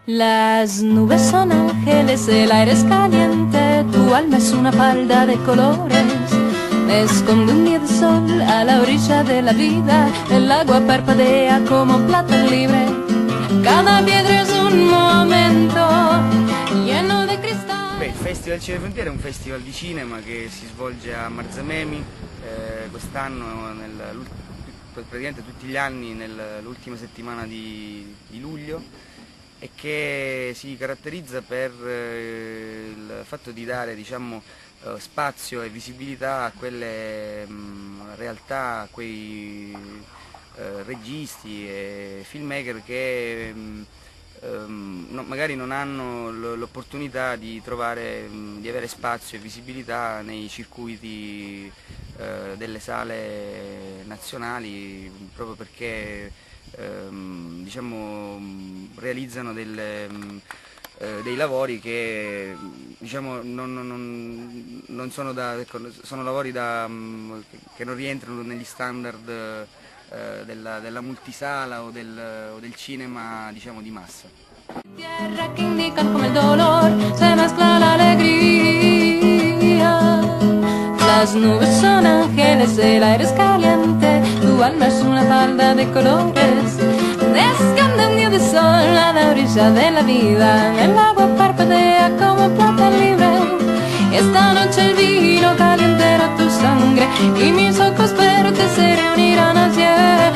Las nubes son ángeles, el aire es caliente, tu alma es una falda de colores. Me esconde un día de sol a la orilla de la vida, el agua parpadea como un plato libre. Cada piedra es un momento lleno di cristallo. Beh, il Festival Cinema Frontiere è un festival di cinema che si svolge a Marzamemi, quest'anno, praticamente tutti gli anni nell'ultima settimana di luglio, e che si caratterizza per il fatto di dare, diciamo, spazio e visibilità a quelle realtà, a quei registi e filmmaker che magari non hanno l'opportunità di trovare, di avere spazio e visibilità nei circuiti delle sale nazionali, proprio perché diciamo, realizzano dei lavori che, diciamo, non sono ecco, sono lavori che non rientrano negli standard della multisala o del cinema, diciamo, di massa. Tierra que indican como el dolor, se mezcla la alegría. Las nubes son ángeles, el aire es caliente, tu alma es una falda de colores. Desciende un día de sol a la orilla de la vida, el agua parpadea como plata libre. Esta noche el vino calentará tu sangre y mis ojos verdes se reunirán ayer.